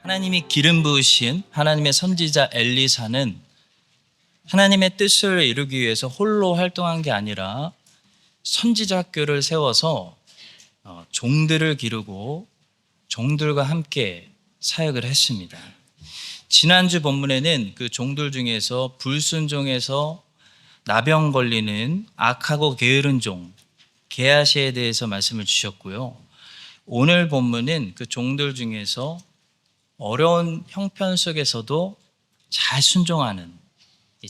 하나님이 기름 부으신 하나님의 선지자 엘리사는 하나님의 뜻을 이루기 위해서 홀로 활동한 게 아니라 선지자 학교를 세워서 종들을 기르고 종들과 함께 사역을 했습니다. 지난주 본문에는 그 종들 중에서 불순종해서 나병 걸리는 악하고 게으른 종 게하시에 대해서 말씀을 주셨고요. 오늘 본문은 그 종들 중에서 어려운 형편 속에서도 잘 순종하는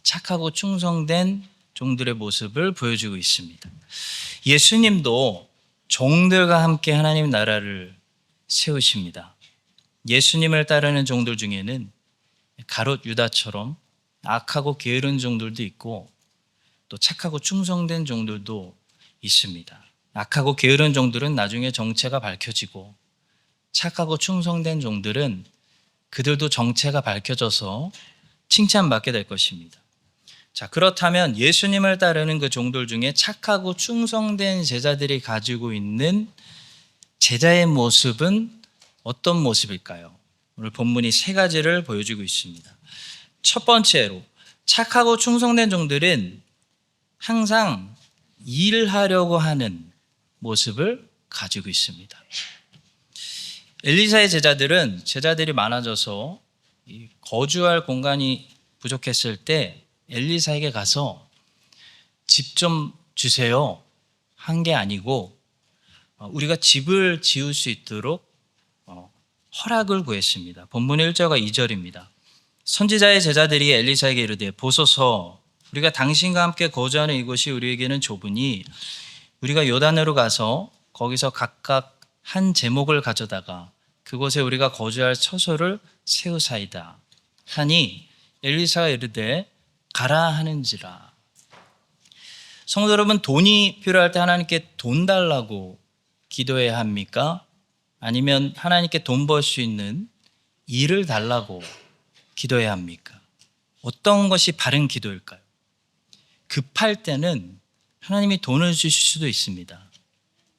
착하고 충성된 종들의 모습을 보여주고 있습니다. 예수님도 종들과 함께 하나님 나라를 세우십니다. 예수님을 따르는 종들 중에는 가롯 유다처럼 악하고 게으른 종들도 있고 또 착하고 충성된 종들도 있습니다. 악하고 게으른 종들은 나중에 정체가 밝혀지고 착하고 충성된 종들은 그들도 정체가 밝혀져서 칭찬받게 될 것입니다. 자, 그렇다면 예수님을 따르는 그 종들 중에 착하고 충성된 제자들이 가지고 있는 제자의 모습은 어떤 모습일까요? 오늘 본문이 세 가지를 보여주고 있습니다. 첫 번째로 착하고 충성된 종들은 항상 일하려고 하는 모습을 가지고 있습니다. 엘리사의 제자들이 많아져서 거주할 공간이 부족했을 때 엘리사에게 가서 집 좀 주세요 한 게 아니고 우리가 집을 지을 수 있도록 허락을 구했습니다. 본문의 1절과 2절입니다. 선지자의 제자들이 엘리사에게 이르되 보소서 우리가 당신과 함께 거주하는 이곳이 우리에게는 좁으니 우리가 요단으로 가서 거기서 각각 한 제목을 가져다가 그곳에 우리가 거주할 처소를 세우사이다 하니 엘리사가 이르되 가라 하는지라. 성도 여러분, 돈이 필요할 때 하나님께 돈 달라고 기도해야 합니까? 아니면 하나님께 돈 벌 수 있는 일을 달라고 기도해야 합니까? 어떤 것이 바른 기도일까요? 급할 때는 하나님이 돈을 주실 수도 있습니다.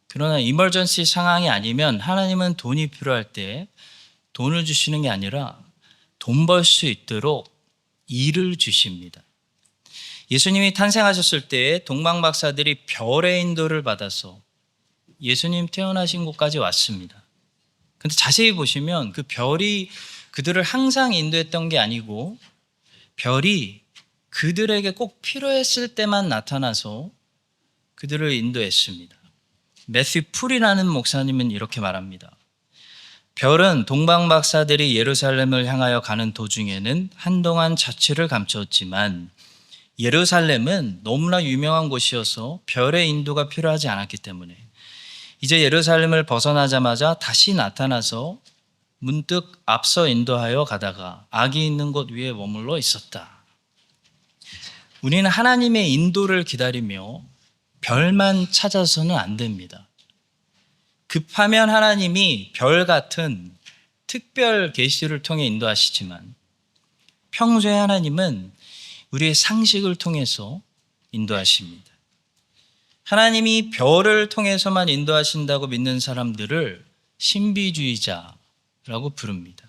그러나 이머전시 상황이 아니면 하나님은 돈이 필요할 때 돈을 주시는 게 아니라 돈 벌 수 있도록 일을 주십니다. 예수님이 탄생하셨을 때 동방박사들이 별의 인도를 받아서 예수님 태어나신 곳까지 왔습니다. 근데 자세히 보시면 그 별이 그들을 항상 인도했던 게 아니고 별이 그들에게 꼭 필요했을 때만 나타나서 그들을 인도했습니다. 매튜 풀이라는 목사님은 이렇게 말합니다. 별은 동방박사들이 예루살렘을 향하여 가는 도중에는 한동안 자취를 감추었지만 예루살렘은 너무나 유명한 곳이어서 별의 인도가 필요하지 않았기 때문에 이제 예루살렘을 벗어나자마자 다시 나타나서 문득 앞서 인도하여 가다가 악이 있는 곳 위에 머물러 있었다. 우리는 하나님의 인도를 기다리며 별만 찾아서는 안 됩니다. 급하면 하나님이 별 같은 특별 계시를 통해 인도하시지만 평소에 하나님은 우리의 상식을 통해서 인도하십니다. 하나님이 별을 통해서만 인도하신다고 믿는 사람들을 신비주의자라고 부릅니다.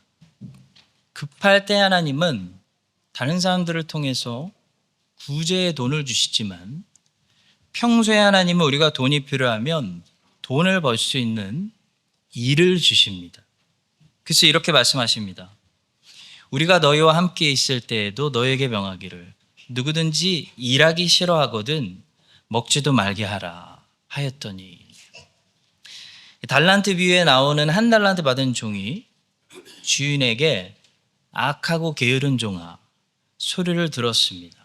급할 때 하나님은 다른 사람들을 통해서 구제의 돈을 주시지만 평소에 하나님은 우리가 돈이 필요하면 돈을 벌 수 있는 일을 주십니다. 그래서 이렇게 말씀하십니다. 우리가 너희와 함께 있을 때에도 너에게 명하기를 누구든지 일하기 싫어하거든 먹지도 말게 하라 하였더니. 달란트 비유에 나오는 한 달란트 받은 종이 주인에게 악하고 게으른 종아 소리를 들었습니다.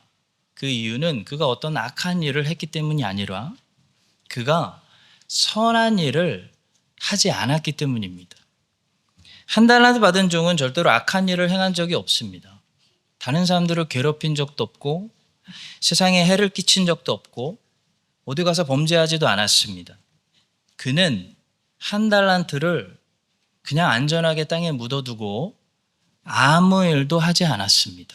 그 이유는 그가 어떤 악한 일을 했기 때문이 아니라 그가 선한 일을 하지 않았기 때문입니다. 한 달란트 받은 종은 절대로 악한 일을 행한 적이 없습니다. 다른 사람들을 괴롭힌 적도 없고 세상에 해를 끼친 적도 없고 어디 가서 범죄하지도 않았습니다. 그는 한 달란트를 그냥 안전하게 땅에 묻어두고 아무 일도 하지 않았습니다.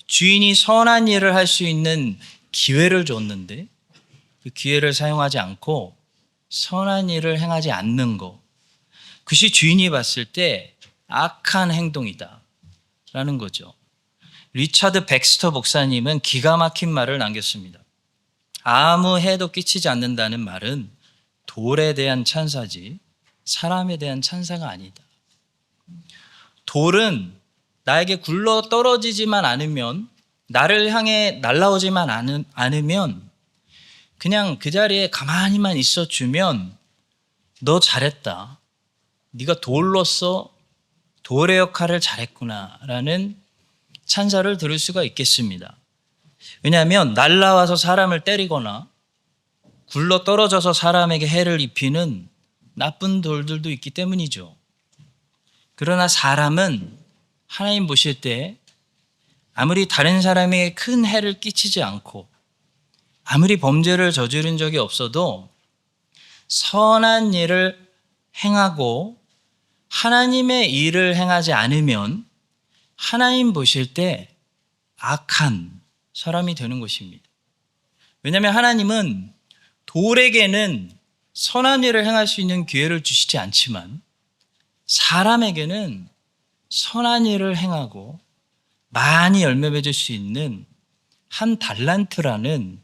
주인이 선한 일을 할 수 있는 기회를 줬는데 그 기회를 사용하지 않고 선한 일을 행하지 않는 것, 그것이 주인이 봤을 때 악한 행동이다 라는 거죠. 리차드 백스터 목사님은 기가 막힌 말을 남겼습니다. 아무 해도 끼치지 않는다는 말은 돌에 대한 찬사지 사람에 대한 찬사가 아니다. 돌은 나에게 굴러 떨어지지만 않으면, 나를 향해 날아오지만 않으면 그냥 그 자리에 가만히만 있어주면 너 잘했다, 네가 돌로서 돌의 역할을 잘했구나라는 찬사를 들을 수가 있겠습니다. 왜냐하면 날아와서 사람을 때리거나 굴러 떨어져서 사람에게 해를 입히는 나쁜 돌들도 있기 때문이죠. 그러나 사람은 하나님 보실 때 아무리 다른 사람에게 큰 해를 끼치지 않고 아무리 범죄를 저지른 적이 없어도 선한 일을 행하고 하나님의 일을 행하지 않으면 하나님 보실 때 악한 사람이 되는 것입니다. 왜냐하면 하나님은 돌에게는 선한 일을 행할 수 있는 기회를 주시지 않지만 사람에게는 선한 일을 행하고 많이 열매 맺을 수 있는 한 달란트라는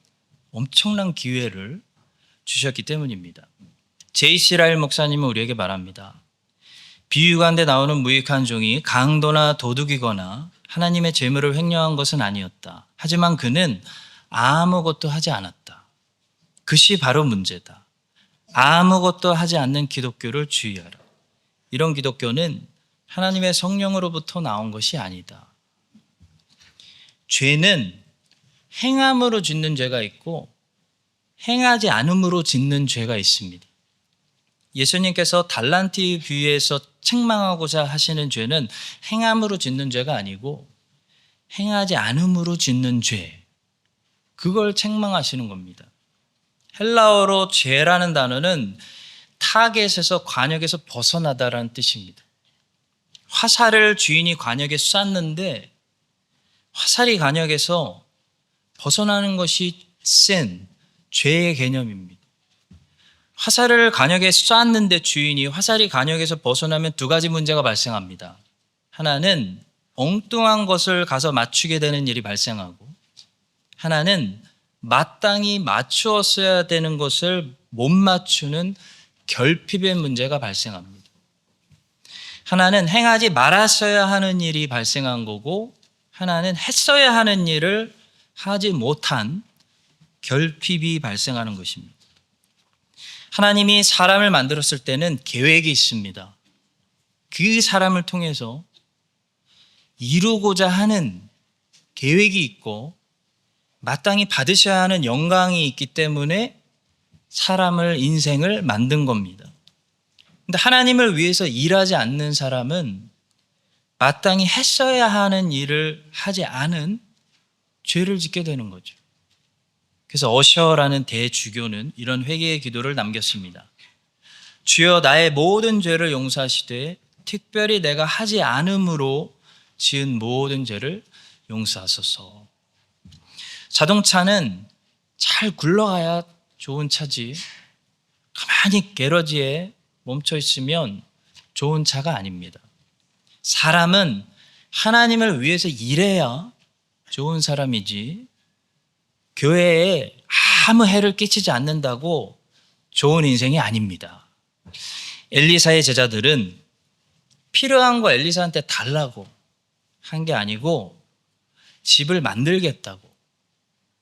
엄청난 기회를 주셨기 때문입니다. 제이씨 라일 목사님은 우리에게 말합니다. 비유 가운데 나오는 무익한 종이 강도나 도둑이거나 하나님의 재물을 횡령한 것은 아니었다. 하지만 그는 아무것도 하지 않았다. 그것이 바로 문제다. 아무것도 하지 않는 기독교를 주의하라. 이런 기독교는 하나님의 성령으로부터 나온 것이 아니다. 죄는 행함으로 짓는 죄가 있고 행하지 않음으로 짓는 죄가 있습니다. 예수님께서 달란트 비유에서 책망하고자 하시는 죄는 행함으로 짓는 죄가 아니고 행하지 않음으로 짓는 죄, 그걸 책망하시는 겁니다. 헬라어로 죄라는 단어는 타겟에서 관역에서 벗어나다라는 뜻입니다. 화살을 주인이 관역에 쐈는데 화살이 관역에서 벗어나는 것이 sin, 죄의 개념입니다. 화살을 관역에 쐈는데 주인이 화살이 관역에서 벗어나면 두 가지 문제가 발생합니다. 하나는 엉뚱한 것을 가서 맞추게 되는 일이 발생하고, 하나는 마땅히 맞추었어야 되는 것을 못 맞추는 결핍의 문제가 발생합니다. 하나는 행하지 말았어야 하는 일이 발생한 거고, 하나는 했어야 하는 일을 하지 못한 결핍이 발생하는 것입니다. 하나님이 사람을 만들었을 때는 계획이 있습니다. 그 사람을 통해서 이루고자 하는 계획이 있고 마땅히 받으셔야 하는 영광이 있기 때문에 사람을, 인생을 만든 겁니다. 근데 하나님을 위해서 일하지 않는 사람은 마땅히 했어야 하는 일을 하지 않은 죄를 짓게 되는 거죠. 그래서 어셔라는 대주교는 이런 회개의 기도를 남겼습니다. 주여 나의 모든 죄를 용서하시되 특별히 내가 하지 않음으로 지은 모든 죄를 용서하소서. 자동차는 잘 굴러가야 좋은 차지 가만히 게러지에 멈춰 있으면 좋은 차가 아닙니다. 사람은 하나님을 위해서 일해야 좋은 사람이지 교회에 아무 해를 끼치지 않는다고 좋은 인생이 아닙니다. 엘리사의 제자들은 필요한 거 엘리사한테 달라고 한 게 아니고 집을 만들겠다고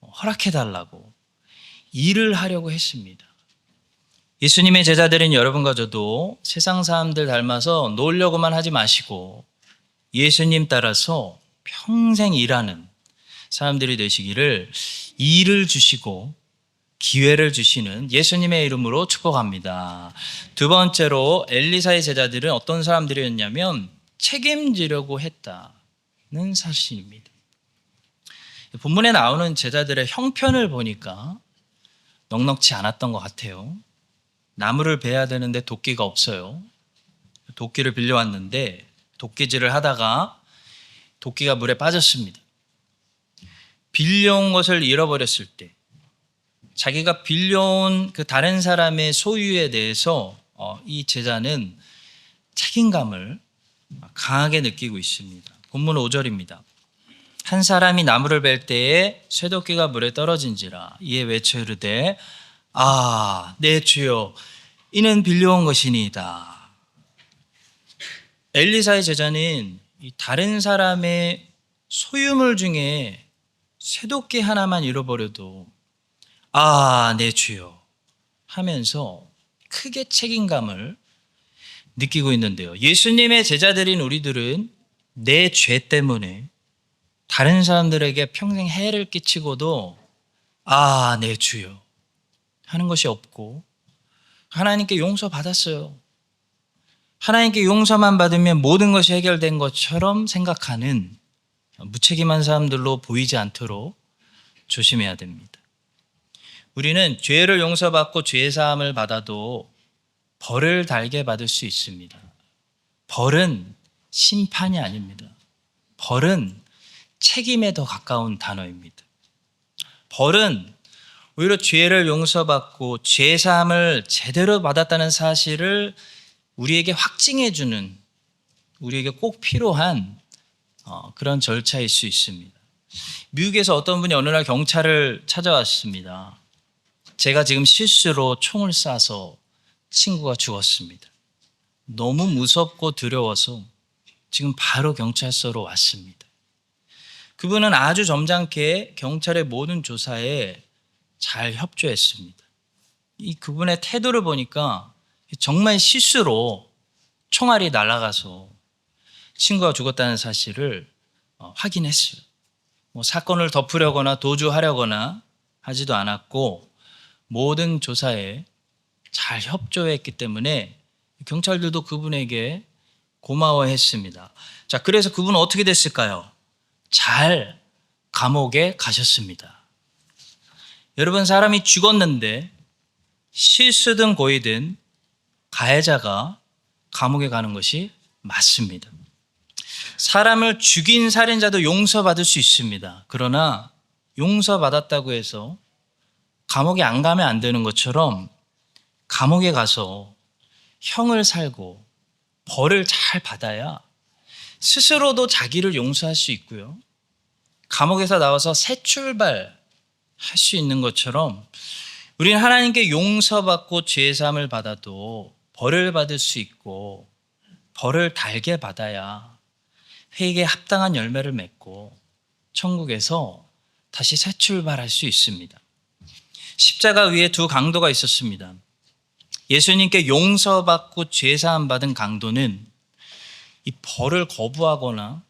허락해달라고 일을 하려고 했습니다. 예수님의 제자들인 여러분과 저도 세상 사람들 닮아서 놀려고만 하지 마시고 예수님 따라서 평생 일하는 사람들이 되시기를 일을 주시고 기회를 주시는 예수님의 이름으로 축복합니다. 두 번째로 엘리사의 제자들은 어떤 사람들이었냐면 책임지려고 했다는 사실입니다. 본문에 나오는 제자들의 형편을 보니까 넉넉지 않았던 것 같아요. 나무를 베야 되는데 도끼가 없어요. 도끼를 빌려왔는데 도끼질을 하다가 도끼가 물에 빠졌습니다. 빌려온 것을 잃어버렸을 때 자기가 빌려온 그 다른 사람의 소유에 대해서 이 제자는 책임감을 강하게 느끼고 있습니다. 본문 5절입니다. 한 사람이 나무를 벨 때에 쇠도끼가 물에 떨어진지라 이에 외쳐 이르되 내 주여 이는 빌려온 것이니이다. 엘리사의 제자는 이 다른 사람의 소유물 중에 쇠도끼 하나만 잃어버려도 내 주여 하면서 크게 책임감을 느끼고 있는데요. 예수님의 제자들인 우리들은 내 죄 때문에 다른 사람들에게 평생 해를 끼치고도 내 주여 하는 것이 없고 하나님께 용서받았어요. 하나님께 용서만 받으면 모든 것이 해결된 것처럼 생각하는 무책임한 사람들로 보이지 않도록 조심해야 됩니다. 우리는 죄를 용서받고 죄사함을 받아도 벌을 달게 받을 수 있습니다. 벌은 심판이 아닙니다. 벌은 책임에 더 가까운 단어입니다. 벌은 오히려 죄를 용서받고 죄사함을 제대로 받았다는 사실을 우리에게 확증해 주는, 우리에게 꼭 필요한 그런 절차일 수 있습니다. 미국에서 어떤 분이 어느 날 경찰을 찾아왔습니다. 제가 지금 실수로 총을 쏴서 친구가 죽었습니다. 너무 무섭고 두려워서 지금 바로 경찰서로 왔습니다. 그분은 아주 점잖게 경찰의 모든 조사에 잘 협조했습니다. 이 그분의 태도를 보니까 정말 실수로 총알이 날아가서 친구가 죽었다는 사실을 확인했어요. 사건을 덮으려거나 도주하려거나 하지도 않았고 모든 조사에 잘 협조했기 때문에 경찰들도 그분에게 고마워했습니다. 자, 그래서 그분은 어떻게 됐을까요? 잘 감옥에 가셨습니다. 여러분, 사람이 죽었는데 실수든 고의든 가해자가 감옥에 가는 것이 맞습니다. 사람을 죽인 살인자도 용서받을 수 있습니다. 그러나 용서받았다고 해서 감옥에 안 가면 안 되는 것처럼 감옥에 가서 형을 살고 벌을 잘 받아야 스스로도 자기를 용서할 수 있고요. 감옥에서 나와서 새 출발할 수 있는 것처럼 우리는 하나님께 용서받고 죄사함을 받아도 벌을 받을 수 있고 벌을 달게 받아야 회개에 합당한 열매를 맺고 천국에서 다시 새 출발할 수 있습니다. 십자가 위에 두 강도가 있었습니다. 예수님께 용서받고 죄사함 받은 강도는 이 벌을 거부하거나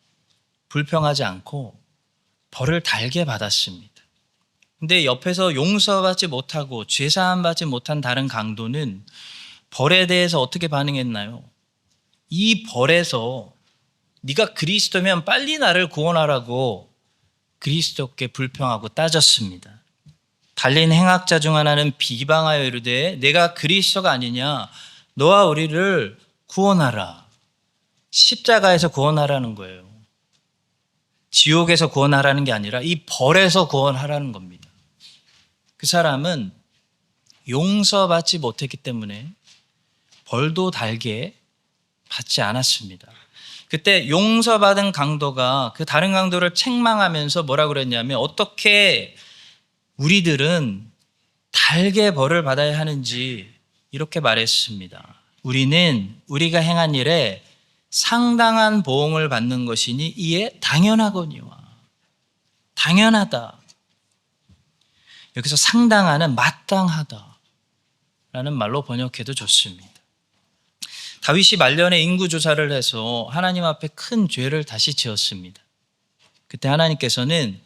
불평하지 않고 벌을 달게 받았습니다. 근데 옆에서 용서받지 못하고 죄사함 받지 못한 다른 강도는 벌에 대해서 어떻게 반응했나요? 이 벌에서 네가 그리스도면 빨리 나를 구원하라고 그리스도께 불평하고 따졌습니다. 달린 행악자 중 하나는 비방하여 이르되 내가 그리스도가 아니냐 너와 우리를 구원하라. 십자가에서 구원하라는 거예요. 지옥에서 구원하라는 게 아니라 이 벌에서 구원하라는 겁니다. 그 사람은 용서받지 못했기 때문에 벌도 달게 받지 않았습니다. 그때 용서받은 강도가 그 다른 강도를 책망하면서 뭐라고 그랬냐면 어떻게 우리들은 달게 벌을 받아야 하는지 이렇게 말했습니다. 우리는 우리가 행한 일에 상당한 보응을 받는 것이니 이에 당연하거니와. 당연하다. 여기서 상당하는 마땅하다라는 말로 번역해도 좋습니다. 다윗이 말년에 인구조사를 해서 하나님 앞에 큰 죄를 다시 지었습니다. 그때 하나님께서는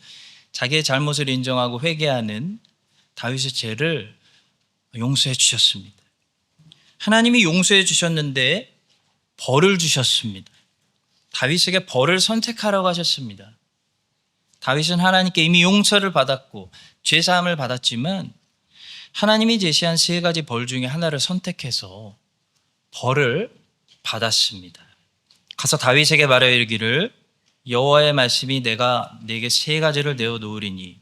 자기의 잘못을 인정하고 회개하는 다윗의 죄를 용서해 주셨습니다. 하나님이 용서해 주셨는데 벌을 주셨습니다. 다윗에게 벌을 선택하라고 하셨습니다. 다윗은 하나님께 이미 용서를 받았고 죄사함을 받았지만 하나님이 제시한 세 가지 벌 중에 하나를 선택해서 벌을 받았습니다. 가서 다윗에게 말하여 이르기를 여호와의 말씀이 내가 네게 세 가지를 내어 놓으리니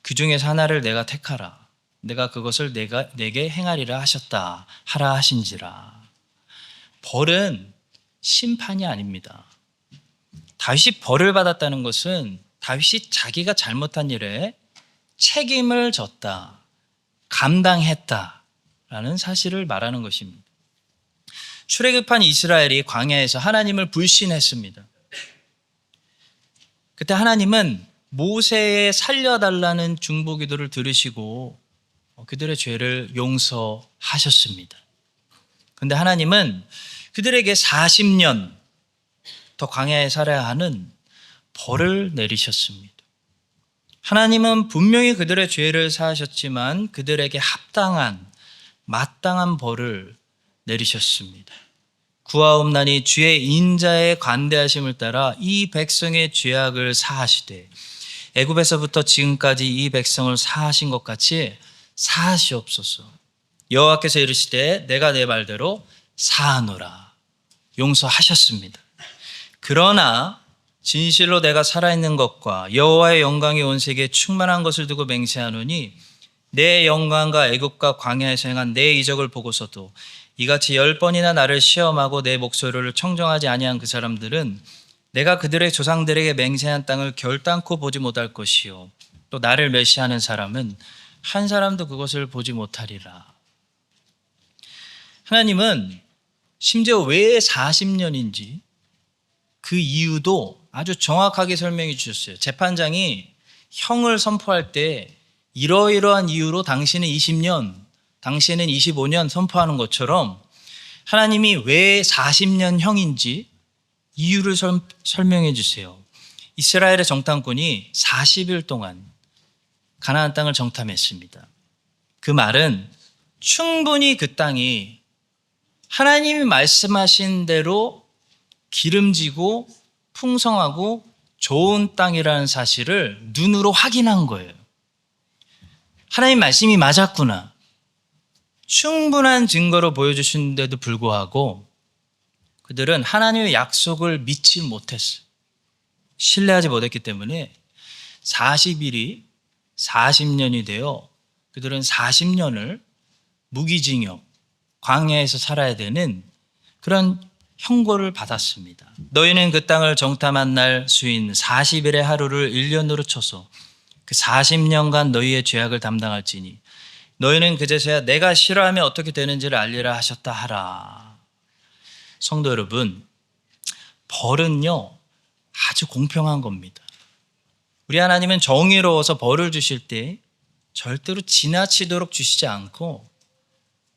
그 중에서 하나를 내가 택하라. 내가 그것을 내게 행하리라 하셨다. 하라 하신지라. 벌은 심판이 아닙니다. 다윗이 벌을 받았다는 것은 다윗이 자기가 잘못한 일에 책임을 졌다, 감당했다라는 사실을 말하는 것입니다. 출애굽한 이스라엘이 광야에서 하나님을 불신했습니다. 그때 하나님은 모세의 살려달라는 중보기도를 들으시고 그들의 죄를 용서하셨습니다. 그런데 하나님은 그들에게 40년 더 광야에 살아야 하는 벌을 내리셨습니다. 하나님은 분명히 그들의 죄를 사하셨지만 그들에게 합당한 마땅한 벌을 내리셨습니다. 구하옵나니 주의 인자의 관대하심을 따라 이 백성의 죄악을 사하시되 애굽에서부터 지금까지 이 백성을 사하신 것 같이 사하시옵소서. 여호와께서 이르시되 내가 내 말대로 사하노라. 용서하셨습니다. 그러나 진실로 내가 살아있는 것과 여호와의 영광이 온 세계에 충만한 것을 두고 맹세하노니 내 영광과 애굽과 광야에서 행한 내 이적을 보고서도 이같이 10번이나 나를 시험하고 내 목소리를 청정하지 아니한 그 사람들은 내가 그들의 조상들에게 맹세한 땅을 결단코 보지 못할 것이요 또 나를 멸시하는 사람은 한 사람도 그것을 보지 못하리라. 하나님은 심지어 왜 40년인지 그 이유도 아주 정확하게 설명해 주셨어요. 재판장이 형을 선포할 때 이러이러한 이유로 당신은 20년, 당신은 25년 선포하는 것처럼 하나님이 왜 40년 형인지 이유를 설명해 주세요. 이스라엘의 정탐꾼이 40일 동안 가나안 땅을 정탐했습니다. 그 말은 충분히 그 땅이 하나님이 말씀하신 대로 기름지고 풍성하고 좋은 땅이라는 사실을 눈으로 확인한 거예요. 하나님 말씀이 맞았구나. 충분한 증거로 보여주시는데도 불구하고 그들은 하나님의 약속을 믿지 못했어요. 신뢰하지 못했기 때문에 40일이 40년이 되어 그들은 40년을 무기징역, 광야에서 살아야 되는 그런 형벌을 받았습니다. 너희는 그 땅을 정탐한 날 수인 40일의 하루를 1년으로 쳐서 그 40년간 너희의 죄악을 담당할지니 너희는 그제서야 내가 싫어하면 어떻게 되는지를 알리라 하셨다 하라. 성도 여러분, 벌은요 아주 공평한 겁니다. 우리 하나님은 정의로워서 벌을 주실 때 절대로 지나치도록 주시지 않고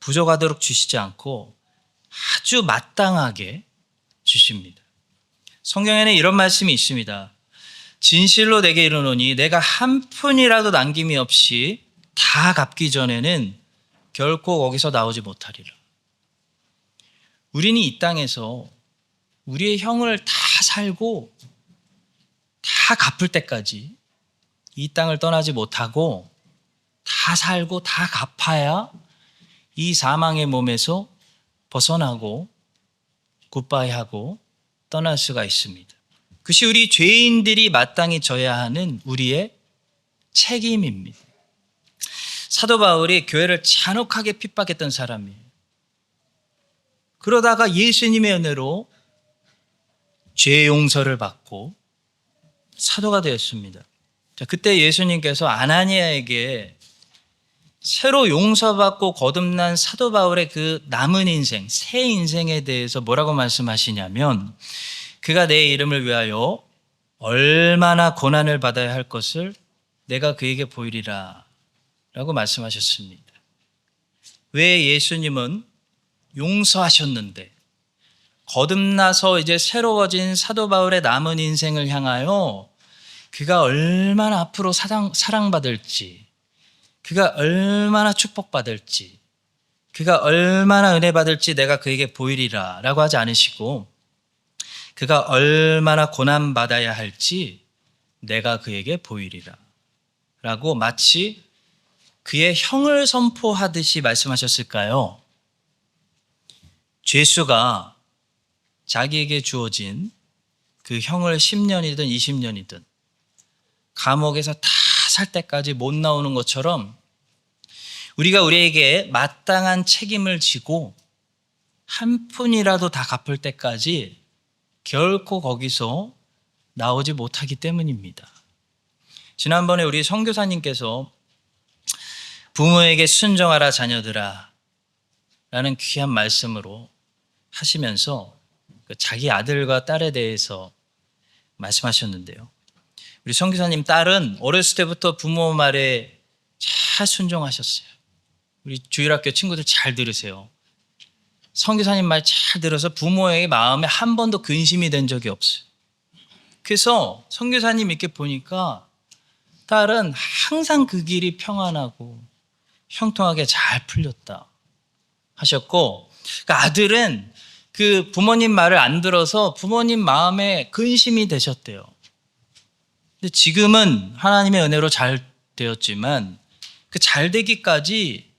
부족하도록 주시지 않고 아주 마땅하게 주십니다. 성경에는 이런 말씀이 있습니다. 진실로 내게 이르노니 내가 한 푼이라도 남김이 없이 다 갚기 전에는 결코 거기서 나오지 못하리라. 우리는 이 땅에서 우리의 형을 다 살고 다 갚을 때까지 이 땅을 떠나지 못하고 다 살고 다 갚아야 이 사망의 몸에서 벗어나고 굿바이하고 떠날 수가 있습니다. 그것이 우리 죄인들이 마땅히 져야 하는 우리의 책임입니다. 사도 바울이 교회를 잔혹하게 핍박했던 사람이에요. 그러다가 예수님의 은혜로 죄 용서를 받고 사도가 되었습니다. 자, 그때 예수님께서 아나니아에게 새로 용서받고 거듭난 사도 바울의 그 남은 인생, 새 인생에 대해서 뭐라고 말씀하시냐면 그가 내 이름을 위하여 얼마나 고난을 받아야 할 것을 내가 그에게 보이리라 라고 말씀하셨습니다. 왜 예수님은 용서하셨는데 거듭나서 이제 새로워진 사도 바울의 남은 인생을 향하여 그가 얼마나 앞으로 사랑받을지, 그가 얼마나 축복받을지, 그가 얼마나 은혜 받을지 내가 그에게 보이리라 라고 하지 않으시고 그가 얼마나 고난받아야 할지 내가 그에게 보이리라 라고 마치 그의 형을 선포하듯이 말씀하셨을까요? 죄수가 자기에게 주어진 그 형을 10년이든 20년이든 감옥에서 다 살 때까지 못 나오는 것처럼 우리가 우리에게 마땅한 책임을 지고 한 푼이라도 다 갚을 때까지 결코 거기서 나오지 못하기 때문입니다. 지난번에 우리 선교사님께서 부모에게 순종하라 자녀들아 라는 귀한 말씀으로 하시면서 자기 아들과 딸에 대해서 말씀하셨는데요. 우리 선교사님 딸은 어렸을 때부터 부모 말에 잘 순종하셨어요. 우리 주일학교 친구들 잘 들으세요. 선교사님 말 잘 들어서 부모의 마음에 한 번도 근심이 된 적이 없어요. 그래서 선교사님 이렇게 보니까 딸은 항상 그 길이 평안하고 형통하게 잘 풀렸다 하셨고, 그러니까 아들은 그 부모님 말을 안 들어서 부모님 마음에 근심이 되셨대요. 근데 지금은 하나님의 은혜로 잘 되었지만 그 잘 되기까지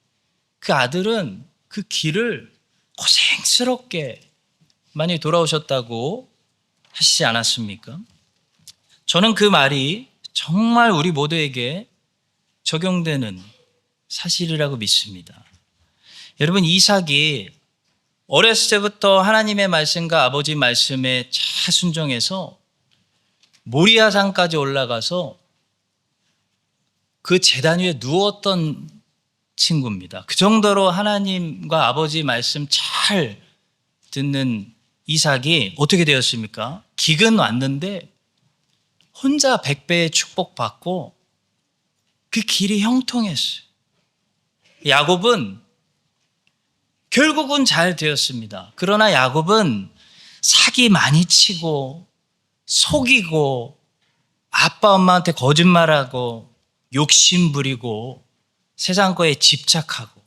그 아들은 그 길을 고생스럽게 많이 돌아오셨다고 하시지 않았습니까? 저는 그 말이 정말 우리 모두에게 적용되는 사실이라고 믿습니다. 여러분, 이삭이 어렸을 때부터 하나님의 말씀과 아버지 말씀에 잘 순종해서 모리아산까지 올라가서 그 제단 위에 누웠던 친구입니다. 그 정도로 하나님과 아버지 말씀 잘 듣는 이삭이 어떻게 되었습니까? 기근 왔는데 혼자 100배의 축복받고 그 길이 형통했어요. 야곱은 결국은 잘 되었습니다. 그러나 야곱은 사기 많이 치고 속이고 아빠 엄마한테 거짓말하고 욕심 부리고 세상 거에 집착하고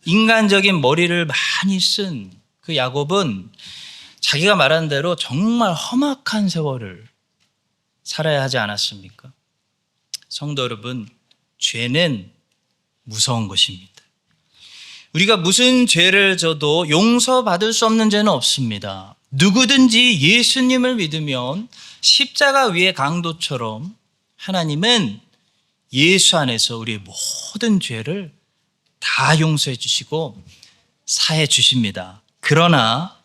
인간적인 머리를 많이 쓴 그 야곱은 자기가 말한 대로 정말 험악한 세월을 살아야 하지 않았습니까? 성도 여러분, 죄는 무서운 것입니다. 우리가 무슨 죄를 져도 용서받을 수 없는 죄는 없습니다. 누구든지 예수님을 믿으면 십자가 위의 강도처럼 하나님은 예수 안에서 우리의 모든 죄를 다 용서해 주시고 사해 주십니다. 그러나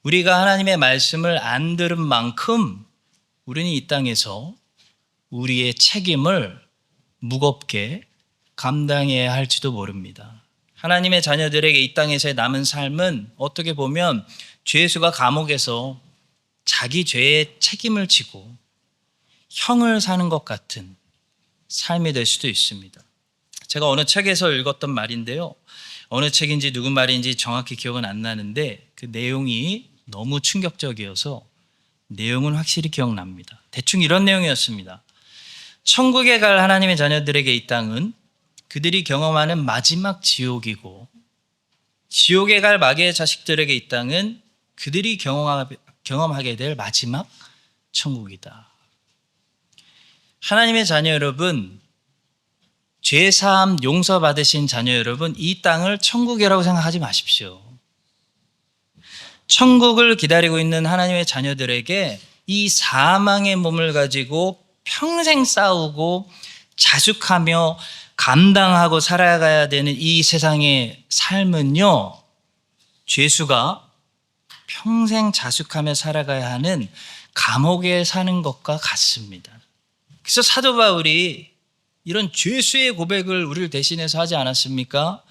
우리가 하나님의 말씀을 안 들은 만큼 우리는 이 땅에서 우리의 책임을 무겁게 감당해야 할지도 모릅니다. 하나님의 자녀들에게 이 땅에서의 남은 삶은 어떻게 보면 죄수가 감옥에서 자기 죄의 책임을 지고 형을 사는 것 같은 삶이 될 수도 있습니다. 제가 어느 책에서 읽었던 말인데요. 어느 책인지 누구 말인지 정확히 기억은 안 나는데 그 내용이 너무 충격적이어서 내용은 확실히 기억납니다. 대충 이런 내용이었습니다. 천국에 갈 하나님의 자녀들에게 이 땅은 그들이 경험하는 마지막 지옥이고, 지옥에 갈 마귀의 자식들에게 이 땅은 그들이 경험하게 될 마지막 천국이다. 하나님의 자녀 여러분, 죄사함 용서받으신 자녀 여러분, 이 땅을 천국이라고 생각하지 마십시오. 천국을 기다리고 있는 하나님의 자녀들에게 이 사망의 몸을 가지고 평생 싸우고 자숙하며 감당하고 살아가야 되는 이 세상의 삶은요, 죄수가 평생 자숙하며 살아가야 하는 감옥에 사는 것과 같습니다. 그래서 사도 바울이 이런 죄수의 고백을 우리를 대신해서 하지 않았습니까?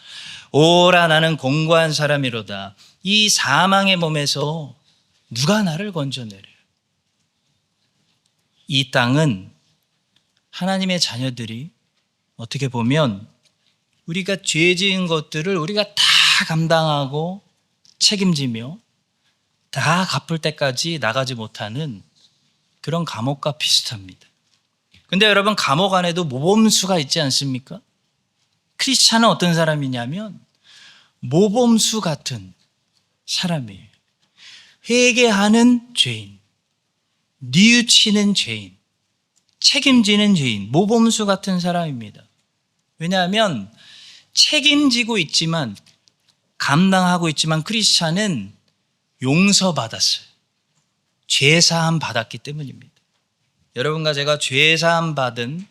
오라 나는 공고한 사람이로다. 이 사망의 몸에서 누가 나를 건져내려? 이 땅은 하나님의 자녀들이 어떻게 보면 우리가 죄 지은 것들을 우리가 다 감당하고 책임지며 다 갚을 때까지 나가지 못하는 그런 감옥과 비슷합니다. 근데 여러분, 감옥 안에도 모범수가 있지 않습니까? 크리스찬은 어떤 사람이냐면 모범수 같은 사람이에요. 회개하는 죄인, 뉘우치는 죄인, 책임지는 죄인, 모범수 같은 사람입니다. 왜냐하면 책임지고 있지만, 감당하고 있지만 크리스찬은 용서받았어요. 죄사함 받았기 때문입니다. 여러분과 제가 죄사함 받은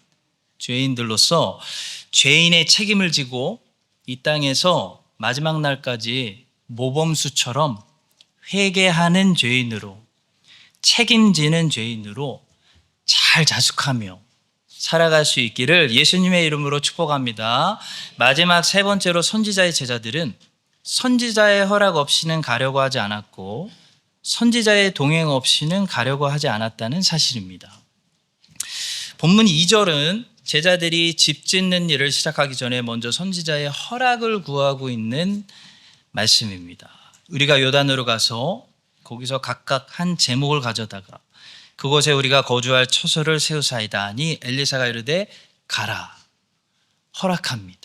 죄인들로서 죄인의 책임을 지고 이 땅에서 마지막 날까지 모범수처럼 회개하는 죄인으로, 책임지는 죄인으로 잘 자숙하며 살아갈 수 있기를 예수님의 이름으로 축복합니다. 마지막 세 번째로, 선지자의 제자들은 선지자의 허락 없이는 가려고 하지 않았고 선지자의 동행 없이는 가려고 하지 않았다는 사실입니다. 본문 2절은 제자들이 집 짓는 일을 시작하기 전에 먼저 선지자의 허락을 구하고 있는 말씀입니다. 우리가 요단으로 가서 거기서 각각 한 제목을 가져다가 그곳에 우리가 거주할 처소를 세우사이다 하니 엘리사가 이르되 가라, 허락합니다.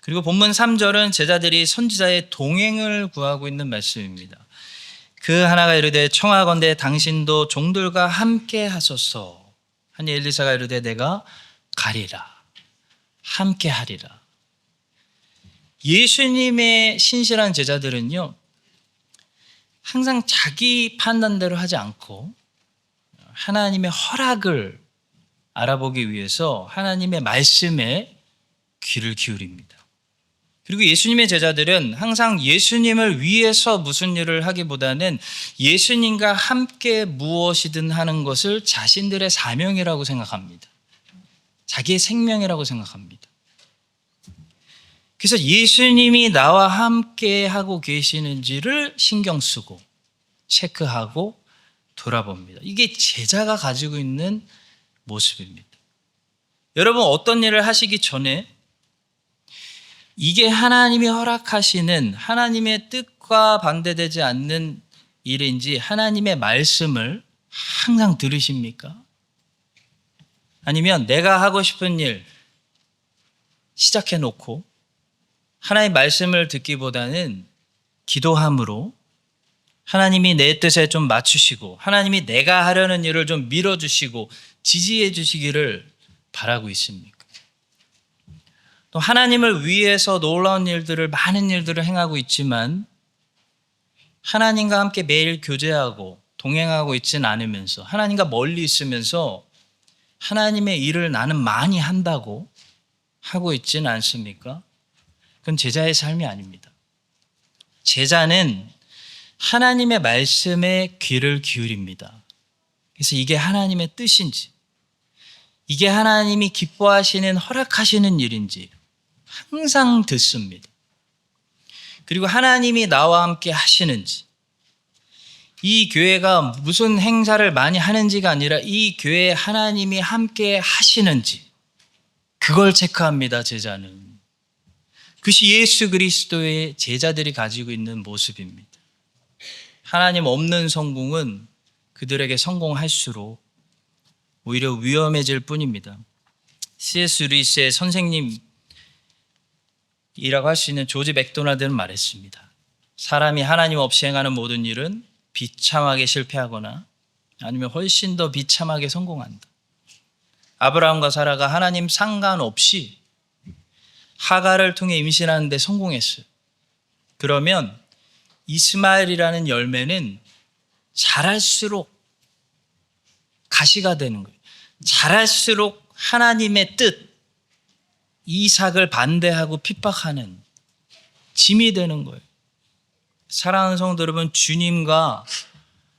그리고 본문 3절은 제자들이 선지자의 동행을 구하고 있는 말씀입니다. 그 하나가 이르되 청하건대 당신도 종들과 함께 하소서 하니 엘리사가 이르되 내가 가리라, 함께 하리라. 예수님의 신실한 제자들은요, 항상 자기 판단대로 하지 않고 하나님의 허락을 알아보기 위해서 하나님의 말씀에 귀를 기울입니다. 그리고 예수님의 제자들은 항상 예수님을 위해서 무슨 일을 하기보다는 예수님과 함께 무엇이든 하는 것을 자신들의 사명이라고 생각합니다. 자기의 생명이라고 생각합니다. 그래서 예수님이 나와 함께 하고 계시는지를 신경 쓰고 체크하고 돌아봅니다. 이게 제자가 가지고 있는 모습입니다. 여러분, 어떤 일을 하시기 전에 이게 하나님이 허락하시는 하나님의 뜻과 반대되지 않는 일인지 하나님의 말씀을 항상 들으십니까? 아니면 내가 하고 싶은 일 시작해 놓고 하나님의 말씀을 듣기보다는 기도함으로 하나님이 내 뜻에 좀 맞추시고 하나님이 내가 하려는 일을 좀 밀어주시고 지지해 주시기를 바라고 있습니까? 또 하나님을 위해서 놀라운 일들을, 많은 일들을 행하고 있지만 하나님과 함께 매일 교제하고 동행하고 있지는 않으면서 하나님과 멀리 있으면서 하나님의 일을 나는 많이 한다고 하고 있지는 않습니까? 그건 제자의 삶이 아닙니다. 제자는 하나님의 말씀에 귀를 기울입니다. 그래서 이게 하나님의 뜻인지, 이게 하나님이 기뻐하시는, 허락하시는 일인지 항상 듣습니다. 그리고 하나님이 나와 함께 하시는지, 이 교회가 무슨 행사를 많이 하는지가 아니라 이 교회에 하나님이 함께 하시는지 그걸 체크합니다. 제자는. 그것이 예수 그리스도의 제자들이 가지고 있는 모습입니다. 하나님 없는 성공은 그들에게 성공할수록 오히려 위험해질 뿐입니다. C.S. 루이스의 선생님이라고 할 수 있는 조지 맥도날드는 말했습니다. 사람이 하나님 없이 행하는 모든 일은 비참하게 실패하거나 아니면 훨씬 더 비참하게 성공한다. 아브라함과 사라가 하나님 상관없이 하가를 통해 임신하는 데 성공했어요. 그러면 이스마엘이라는 열매는 자랄수록 가시가 되는 거예요. 자랄수록 하나님의 뜻, 이삭을 반대하고 핍박하는 짐이 되는 거예요. 사랑하는 성도 여러분, 주님과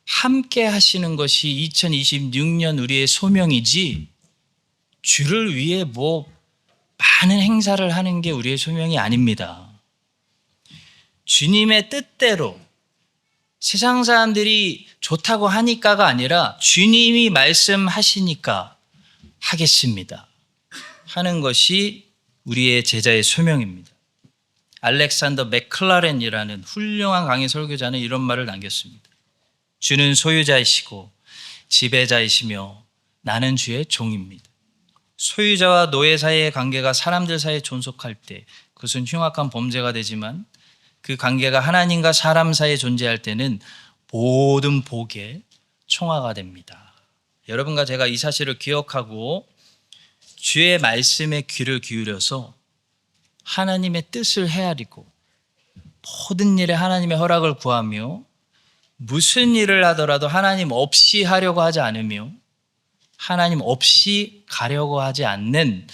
함께 하시는 것이 2026년 우리의 소명이지 주를 위해 많은 행사를 하는 게 우리의 소명이 아닙니다. 주님의 뜻대로 세상 사람들이 좋다고 하니까가 아니라 주님이 말씀하시니까 하겠습니다 하는 것이 우리의 제자의 소명입니다. 알렉산더 맥클라렌이라는 훌륭한 강의 설교자는 이런 말을 남겼습니다. 주는 소유자이시고 지배자이시며 나는 주의 종입니다. 소유자와 노예 사이의 관계가 사람들 사이에 존속할 때 그것은 흉악한 범죄가 되지만 그 관계가 하나님과 사람 사이에 존재할 때는 모든 복의 총화가 됩니다. 여러분과 제가 이 사실을 기억하고 주의 말씀에 귀를 기울여서 하나님의 뜻을 헤아리고 모든 일에 하나님의 허락을 구하며 무슨 일을 하더라도 하나님 없이 하려고 하지 않으며 하나님 없이 가려고 하지 않는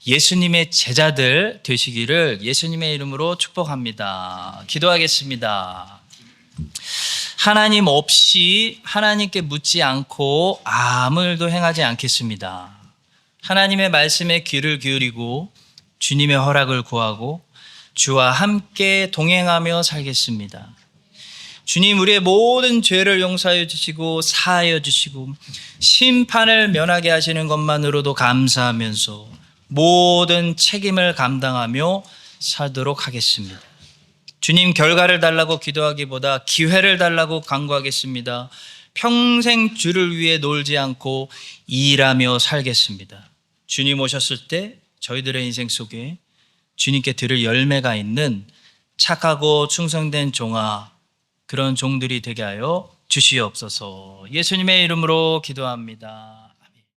예수님의 제자들 되시기를 예수님의 이름으로 축복합니다. 기도하겠습니다. 하나님 없이 하나님께 묻지 않고 아무 일도 행하지 않겠습니다. 하나님의 말씀에 귀를 기울이고 주님의 허락을 구하고 주와 함께 동행하며 살겠습니다. 주님, 우리의 모든 죄를 용서하여 주시고 사하여 주시고 심판을 면하게 하시는 것만으로도 감사하면서 모든 책임을 감당하며 살도록 하겠습니다. 주님, 결과를 달라고 기도하기보다 기회를 달라고 간구하겠습니다. 평생 주를 위해 놀지 않고 일하며 살겠습니다. 주님 오셨을 때 저희들의 인생 속에 주님께 드릴 열매가 있는 착하고 충성된 종아, 그런 종들이 되게 하여 주시옵소서. 예수님의 이름으로 기도합니다.